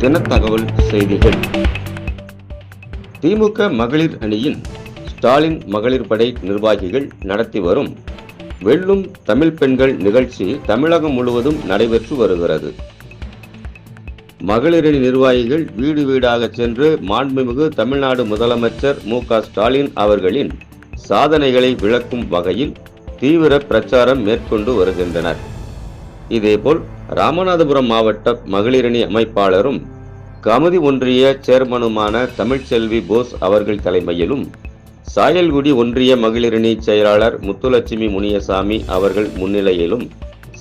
தினத்தகவல் செய்திகள். திமுக மகளிர் அணியின் ஸ்டாலின் மகளிர் படை நிர்வாகிகள் நடத்தி வரும் வெல்லும் தமிழ் பெண்கள் நிகழ்ச்சி தமிழகம் முழுவதும் நடைபெற்று வருகிறது. மகளிரணி நிர்வாகிகள் வீடு வீடாக சென்று மாண்புமிகு தமிழ்நாடு முதலமைச்சர் மு.க. ஸ்டாலின் அவர்களின் சாதனைகளை விளக்கும் வகையில் தீவிர பிரச்சாரம் மேற்கொண்டு வருகின்றனர். இதேபோல் ராமநாதபுரம் மாவட்ட மகளிரணி அமைப்பாளரும் கமுதி ஒன்றிய சேர்மனுமான தமிழ்ச்செல்வி போஸ் அவர்கள் தலைமையிலும், சாயல்குடி ஒன்றிய மகளிரணி செயலாளர் முத்துலட்சுமி முனியசாமி அவர்கள் முன்னிலையிலும்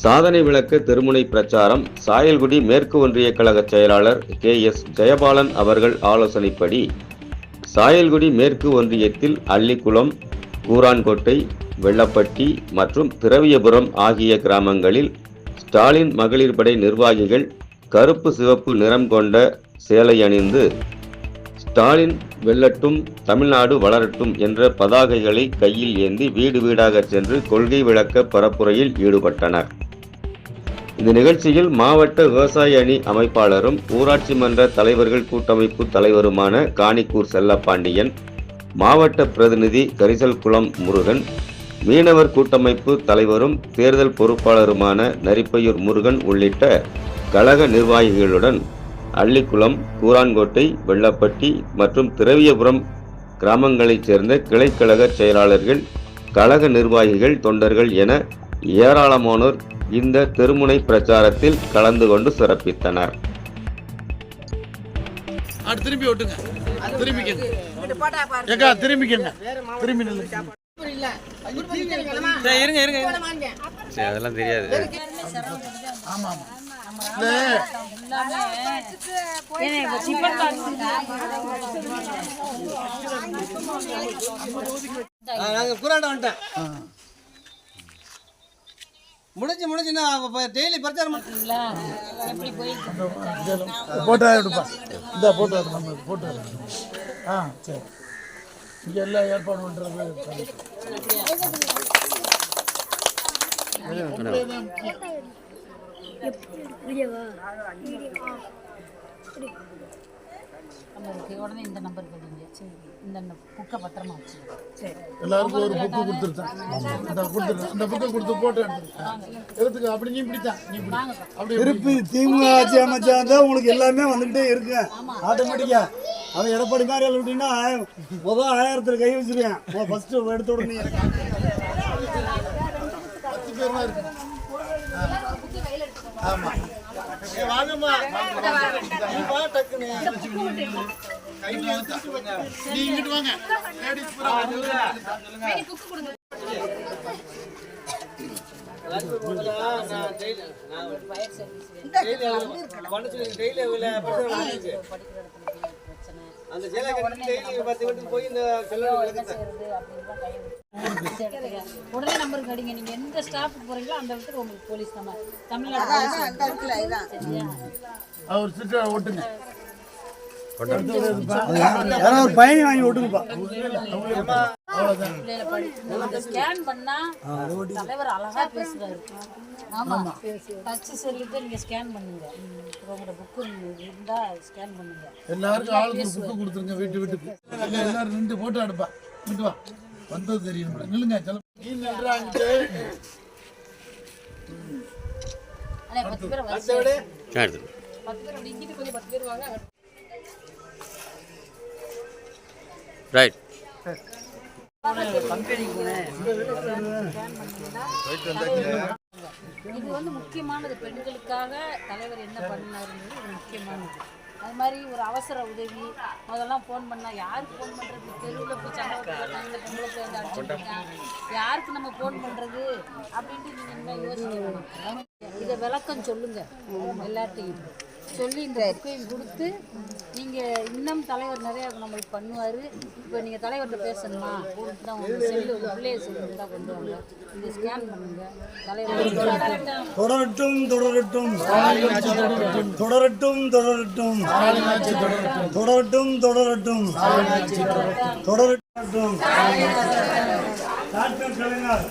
சாதனை விளக்க திருமுனை பிரச்சாரம் சாயல்குடி மேற்கு ஒன்றிய கழக செயலாளர் கே.எஸ். ஜெயபாலன் அவர்கள் ஆலோசனைப்படி சாயல்குடி மேற்கு ஒன்றியத்தில் அள்ளிக்குளம், கூரான்கோட்டை, வெள்ளப்பட்டி மற்றும் திரவியபுரம் ஆகிய கிராமங்களில் ஸ்டாலின் மகளிர் படை நிர்வாகிகள் கருப்பு சிவப்பு நிறம் கொண்ட சேலை அணிந்து ஸ்டாலின் வெல்லட்டும், தமிழ்நாடு வளரட்டும் என்ற பதாகைகளை கையில் ஏந்தி வீடு வீடாக சென்று கொள்கை விளக்க பரப்புரையில் ஈடுபட்டனர். இந்த நிகழ்ச்சியில் மாவட்ட விவசாய அணி அமைப்பாளரும் ஊராட்சி மன்ற தலைவர்கள் கூட்டமைப்பு தலைவருமான காணிக்கூர் செல்லப்பாண்டியன், மாவட்ட பிரதிநிதி கரிசல்குளம் முருகன், மீனவர் கூட்டமைப்பு தலைவரும் தேர்தல் பொறுப்பாளருமான நரிப்பையூர் முருகன் உள்ளிட்ட கழக நிர்வாகிகளுடன் அள்ளிக்குளம், கூரான்கோட்டை, வெள்ளப்பட்டி மற்றும் திரவியபுரம் கிராமங்களைச் சேர்ந்த கிளைக்கழக செயலாளர்கள், கழக நிர்வாகிகள், தொண்டர்கள் என ஏராளமானோர் இந்த தெருமுனை பிரச்சாரத்தில் கலந்து கொண்டு சிறப்பித்தனர். அதெல்லாம் தெரியாது. முடிஞ்சுன்னா டெய்லி பிரச்சாரம் போட்டோ எடுப்பா. இந்த போட்டோ நம்ம போட்டோ. சரி, இங்கே எல்லாம் ஏற்பாடு பண்ணுறது. உடனே இந்த நம்பர் கொடுங்க. சரி, இந்த புக்கை பத்திரமா வச்சு எல்லாருக்கும் ஒரு புக்கு கொடுத்துருக்கேன். அந்த புக்கை கொடுத்து போட்டோ எடுத்துருக்கு. அப்படி நீ பிடித்தான் அப்படி திருப்பி திமுக ஆட்சி அமைச்சா தான் உங்களுக்கு எல்லாமே வந்துகிட்டே இருக்கு ஆட்டோமேட்டிக்கா. அவன் எடப்பாடி மாதிரி அப்படின்னா முதல் 1000 கை வச்சிருக்கேன். ஃபர்ஸ்ட் எடுத்த உடனே 10 பேர் இருக்கு. ஆமா, வாங்கம்மா டக்குன்னு நீ இங்கிட்டு வாங்க. அந்த போய் இந்த உடனே நம்பர் கடிங்க. நீங்க எந்த ஸ்டாஃப் போறீங்களோ அந்த இடத்துக்கு உங்களுக்கு போலீஸ் நம்ம தமிழ்நாடு அவர் சிட்டா ஓட்டுங்க. ஒரு பயணி வாங்கி ஓட்டுங்கப்பா. ஸ்கேன் பண்ணா தலைவர் அழகா பேசுறாரு. ஆமா, டச் செல்லுக்கு நீங்க ஸ்கேன் பண்ணுங்க. உங்களோட புக்கு இருந்தா ஸ்கேன் பண்ணுங்க. எல்லாருக்கும் ஆளுக்கு புக்கு கொடுத்துருங்க வீட்டுக்கு. எல்லாரும் நின்று போட்டோ எடுப்பா. இங்கிட்டு வா, வந்தது தெரியும். நில்லுங்க. 10 பேர் இங்கிட்டு கொஞ்சம் 10 பேர் வாங்க. ரைட். இது முக்கியமானது. பெண்களுக்காக தலைவர் என்ன பண்ணாருங்கிறது முக்கியமானது. அது மாதிரி ஒரு அவசர உதவி முதல்லாம் ஃபோன் பண்ணால் யாருக்கு ஃபோன் பண்ணுறது? தெருவில் போய் சண்டை போட்டாங்க, பொம்பளை போய் வந்து அடிச்சுட்டாங்க, யாருக்கு நம்ம ஃபோன் பண்ணுறது அப்படின்ட்டு நீங்கள் என்ன யோசிக்கணும். இதை விளக்கம் சொல்லுங்கள் எல்லாத்தையும் சொல்லி இந்த புக்கையும் கொடுத்து நீங்கள் இன்னும் தலைவர் நிறையா நம்மளுக்கு பண்ணுவார். இப்போ நீங்கள் தலைவர்கிட்ட பேசணுமா தான் உங்கள் செல்லு உள்ளே செல்லு தான் கொண்டு வாங்க. இதை ஸ்கேன் பண்ணுங்க. தலைவர் தொடரட்டும் தொடரட்டும் தொடரட்டும் தொடரட்டும் தொடரட்டும் தொடரட்டும் தொடரட்டும். டாக்டர் கலைஞர்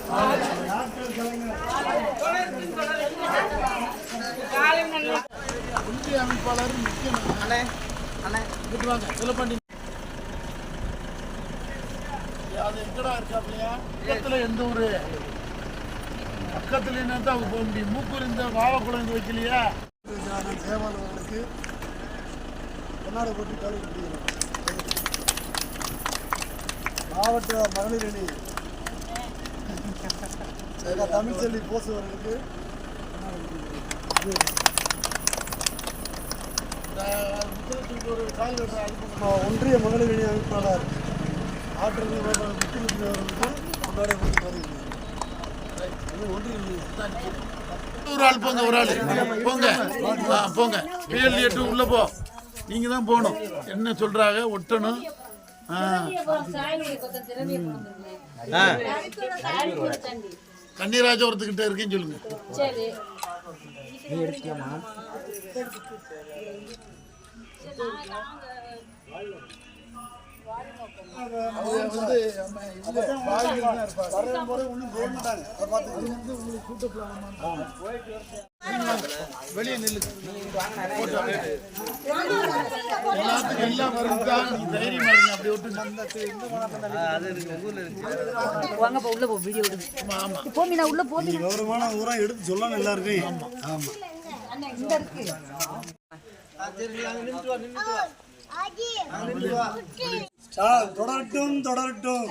டாக்டர் கலைஞர் ஒன்றிய அமைப்பாளர் முக்கியம். இங்கிட்டு வாங்க செல்லப்பாண்டி. அது எங்கடா இருக்காப்லையா? பக்கத்துல எந்த ஊரு? பக்கத்துல என்ன தான் போக முடியும்? மூக்கூர் இந்த வாழைக்குளம் இங்க வைக்கலையா? சேவாளர்களுக்கு கர்நாடக போட்டி கல்வி மாவட்ட மகளிர் அணி தமிழ்ச்செல்வி போசுவர்களுக்கு ஒரு ஒன்றிய மகளிர் அணி அமைப்பாளர் ஆற்றல் அவர்களுக்கு கொண்டாட வருகிறது. ஒரு ஆள் போங்க, ஒரு ஆள் போங்க, போங்க. PLD உள்ள போ. நீங்க தான் போகணும். என்ன சொல்றாங்க? ஒட்டணும். கன்னிராஜபுரத்துக்கிட்ட இருக்கேன்னு சொல்லுங்க. வெளியே நில்லு. எல்லாத்துக்கும் எல்லாம் வருதா? நீ தைரியம் இருங்க. அப்படி விட்டு கௌரவமான ஊரா எடுத்து சொல்லணும் எல்லாருக்கும். ஆமா தொடரட்டும் தொடரட்டும்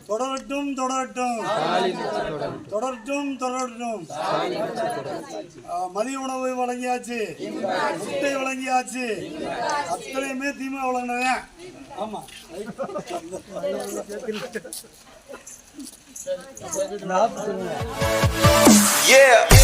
தொடரட்டும் தொடரட்டும் தொடரட்டும் தொடரட்டும். மதிய உணவு வழங்கியாச்சு, முட்டை வழங்கியாச்சு, அத்தனையுமே திமுக வழங்கினேன். ஆமா Yeah.